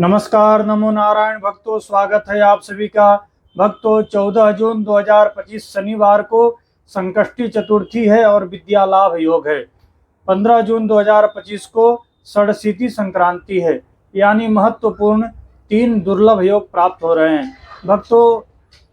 नमस्कार, नमो नारायण भक्तों, स्वागत है आप सभी का। भक्तों, 14 जून 2025 शनिवार को संकष्टी चतुर्थी है और विद्या लाभ योग है। 15 जून 2025 को षष्ठी संक्रांति है, यानी महत्वपूर्ण 3 दुर्लभ योग प्राप्त हो रहे हैं। भक्तों,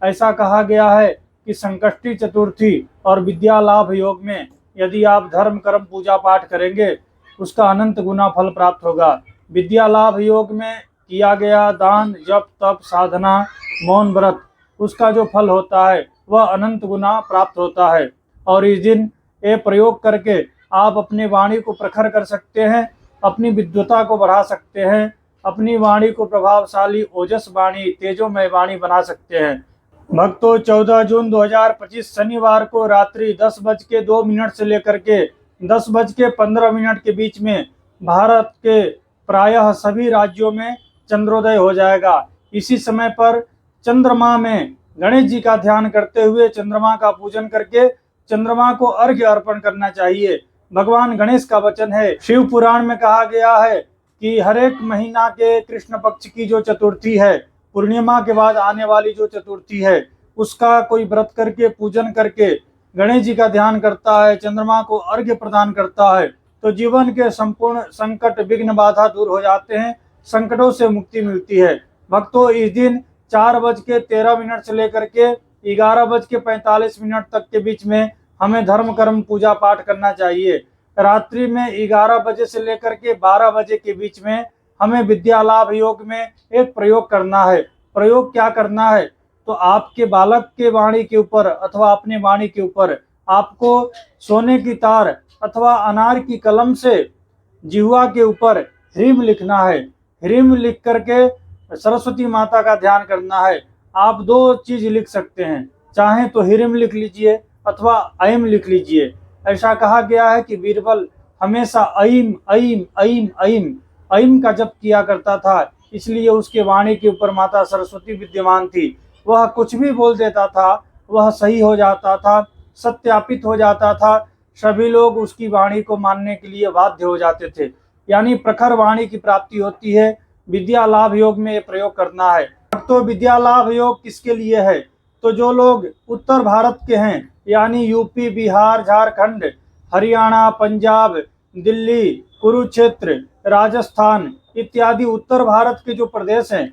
ऐसा कहा गया है कि संकष्टी चतुर्थी और विद्या लाभ योग में यदि आप धर्म कर्म पूजा पाठ करेंगे, उसका अनंत गुना फल प्राप्त होगा। विद्या लाभ योग में किया गया दान, जप, तप, साधना, मौन व्रत, उसका जो फल होता है वह अनंत गुना प्राप्त होता है। और इस दिन ये प्रयोग करके आप अपनी वाणी को प्रखर कर सकते हैं, अपनी विद्वता को बढ़ा सकते हैं, अपनी वाणी को प्रभावशाली ओजस वाणी, तेजोमय वाणी बना सकते हैं। भक्तों, 14 जून 2025 शनिवार को रात्रि 10:02 से लेकर के 10:15 के बीच में भारत के प्रायः सभी राज्यों में चंद्रोदय हो जाएगा। इसी समय पर चंद्रमा में गणेश जी का ध्यान करते हुए चंद्रमा का पूजन करके चंद्रमा को अर्घ्य अर्पण करना चाहिए। भगवान गणेश का वचन है, शिव पुराण में कहा गया है कि हर एक महीना के कृष्ण पक्ष की जो चतुर्थी है, पूर्णिमा के बाद आने वाली जो चतुर्थी है, उसका कोई व्रत करके पूजन करके गणेश जी का ध्यान करता है, चंद्रमा को अर्घ्य प्रदान करता है, तो जीवन के संपूर्ण संकट, विघ्न, बाधा दूर हो जाते हैं, संकटों से मुक्ति मिलती है। भक्तों, इस दिन 4:13 से लेकर के 11:45 तक के बीच में हमें धर्म कर्म पूजा पाठ करना चाहिए। रात्रि में 11 बजे से लेकर के 12 बजे के बीच में हमें विद्या लाभ योग में एक प्रयोग करना है। प्रयोग क्या करना है? तो आपके बालक के वाणी के ऊपर अथवा अपने वाणी के ऊपर आपको सोने की तार अथवा अनार की कलम से जिह्वा के ऊपर ह्रीम लिखना है। ह्रीम लिख करके सरस्वती माता का ध्यान करना है। आप 2 चीज लिख सकते हैं, चाहें तो ह्रीम लिख लीजिए अथवा ऐम लिख लीजिए। ऐसा कहा गया है कि बीरबल हमेशा ऐम ऐम ऐम ऐम ऐम का जप किया करता था, इसलिए उसके वाणी के ऊपर माता सरस्वती विद्यमान थी। वह कुछ भी बोल देता था, वह सही हो जाता था, सत्यापित हो जाता था, सभी लोग उसकी वाणी को मानने के लिए बाध्य हो जाते थे। यानी प्रखर वाणी की प्राप्ति होती है। विद्या लाभ योग में ये प्रयोग करना है। तो विद्या लाभ योग किसके लिए है? तो जो लोग उत्तर भारत के हैं, यानी यूपी, बिहार, झारखंड, हरियाणा, पंजाब, दिल्ली, कुरुक्षेत्र, राजस्थान इत्यादि उत्तर भारत के जो प्रदेश हैं,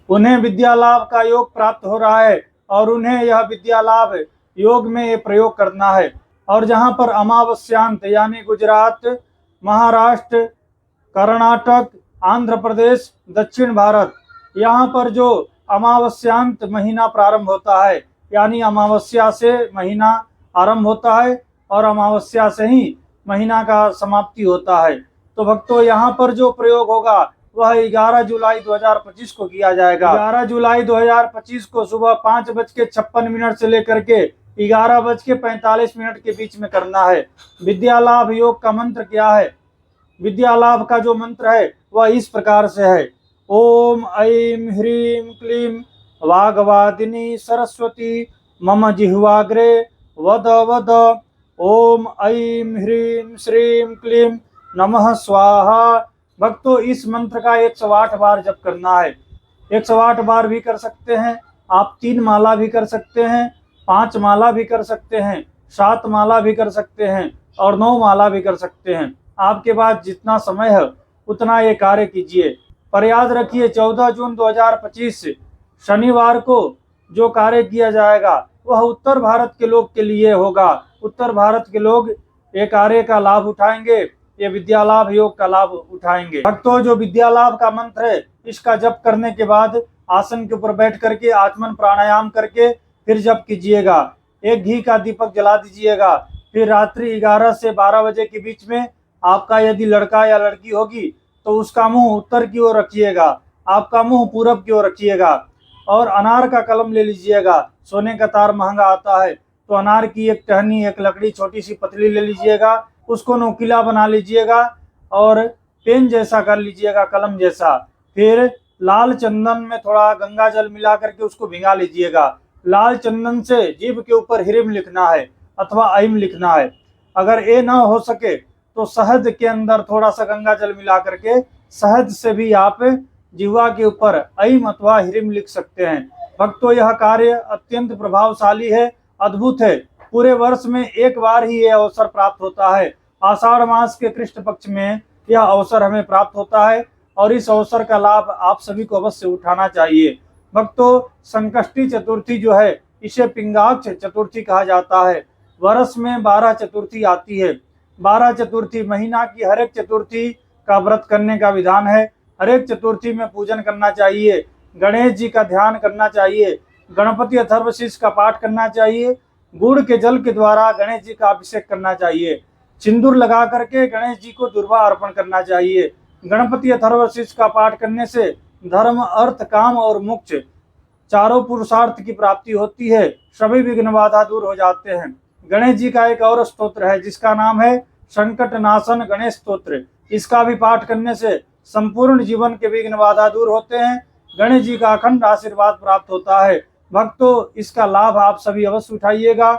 उन्हें विद्या लाभ का योग प्राप्त हो रहा है और उन्हें यह विद्या लाभ योग में ये प्रयोग करना है। और जहाँ पर अमावस्यांत यानी गुजरात, महाराष्ट्र, कर्नाटक, आंध्र प्रदेश, दक्षिण भारत, यहाँ पर जो अमावस्यांत महीना प्रारंभ होता है, यानी अमावस्या से महीना आरंभ होता है और अमावस्या से ही महीना का समाप्ति होता है। तो भक्तों, यहाँ पर जो प्रयोग होगा वह 11 जुलाई 2025 को किया जाएगा। 11 जुलाई 2025 को सुबह 5:56 से लेकर के 11:45 के बीच में करना है। विद्या लाभ योग का मंत्र क्या है? विद्या लाभ का जो मंत्र है वह इस प्रकार से है, ओम ऐं ह्रीं क्लीं वाग्वादिनी सरस्वती मम जिह्वाग्रे वद वद। ओम ऐं ह्रीं श्रीं क्लीं नमः स्वाहा। भक्तों, इस मंत्र का 108 बार जप करना है। 108 बार भी कर सकते हैं आप, 3 माला भी कर सकते हैं, 5 माला भी कर सकते हैं, 7 माला भी कर सकते हैं और 9 माला भी कर सकते हैं। आपके पास जितना समय है उतना ये कार्य कीजिए। पर याद रखिए, 14 जून 2025 शनिवार को जो कार्य किया जाएगा वह उत्तर भारत के लोग के लिए होगा। उत्तर भारत के लोग ये कार्य का लाभ उठाएंगे, ये विद्या लाभ योग का लाभ उठाएंगे। भक्तों, जो विद्या लाभ का मंत्र है, इसका जप करने के बाद आसन के ऊपर बैठ करके आचमन प्राणायाम करके फिर जप कीजिएगा। एक घी का दीपक जला दीजिएगा। फिर रात्रि 11 से 12 बजे के बीच में आपका यदि लड़का या लड़की होगी तो उसका मुंह उत्तर की ओर रखिएगा, आपका मुंह पूरब की ओर रखिएगा और अनार का कलम ले लीजिएगा। सोने का तार महंगा आता है, तो अनार की एक टहनी, एक लकड़ी छोटी सी पतली ले लीजिएगा, उसको नोकीला बना लीजिएगा और पेन जैसा कर लीजिएगा, कलम जैसा। फिर लाल चंदन में थोड़ा गंगा जल मिला करके उसको भिंगा लीजिएगा। लाल चंदन से जीभ के ऊपर ह्रीम लिखना है अथवा ऐम लिखना है। अगर ये ना हो सके तो शहद के अंदर थोड़ा सा गंगा जल मिला करके शहद से भी आप जिह्वा के ऊपर ऐम अथवा ह्रीम लिख सकते हैं। भक्तों, यह कार्य अत्यंत प्रभावशाली है, अद्भुत है। पूरे वर्ष में एक बार ही यह अवसर प्राप्त होता है। आषाढ़ मास के कृष्ण पक्ष में यह अवसर हमें प्राप्त होता है और इस अवसर का लाभ आप सभी को अवश्य उठाना चाहिए। भक्तों, संकष्टी चतुर्थी जो है इसे पिंगाक्ष चतुर्थी कहा जाता है। वर्ष में 12 चतुर्थी आती है। 12 चतुर्थी महीना की हर एक चतुर्थी का व्रत करने का विधान है। हर एक चतुर्थी में पूजन करना चाहिए, गणेश जी का ध्यान करना चाहिए, गणपति अथर्वशीष का पाठ करना चाहिए, गुड़ के जल के द्वारा गणेश जी का अभिषेक करना चाहिए, सिंदूर लगा करके गणेश जी को दुर्वा अर्पण करना चाहिए। गणपति अथर्वशीष का पाठ करने से धर्म, अर्थ, काम और मोक्ष चारों पुरुषार्थ की प्राप्ति होती है। सभी विघ्न बाधा दूर हो जाते हैं। गणेश जी का एक और स्तोत्र है जिसका नाम है संकट नाशन गणेश स्तोत्र। इसका भी पाठ करने से संपूर्ण जीवन के विघ्न बाधा दूर होते हैं। गणेश जी का अखंड आशीर्वाद प्राप्त होता है। भक्तों, इसका लाभ आप सभी अवश्य उठाइएगा।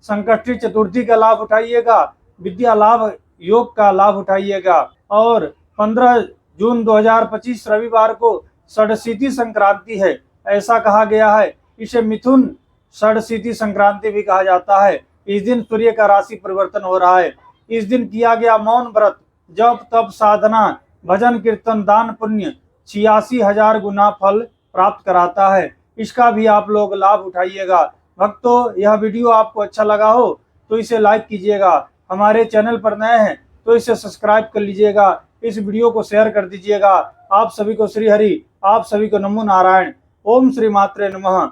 संकष्टी चतुर्थी का लाभ उठाइएगा, विद्या लाभ योग का लाभ उठाइएगा। और 15 जून 2025 रविवार को षडशीति संक्रांति है, ऐसा कहा गया है। इसे मिथुन षडशीति संक्रांति भी कहा जाता है। इस दिन सूर्य का राशि परिवर्तन हो रहा है। इस दिन किया गया मौन व्रत, जप, तप, साधना, भजन, कीर्तन, दान, पुण्य 86,000 गुना फल प्राप्त कराता है। इसका भी आप लोग लाभ उठाइएगा। भक्तों, यह वीडियो आपको अच्छा लगा हो तो इसे लाइक कीजिएगा। हमारे चैनल पर नए हैं तो इसे सब्सक्राइब कर लीजिएगा। इस वीडियो को शेयर कर दीजिएगा। आप सभी को श्री हरि, आप सभी को नमो नारायण। ओम श्री मात्रे नमः।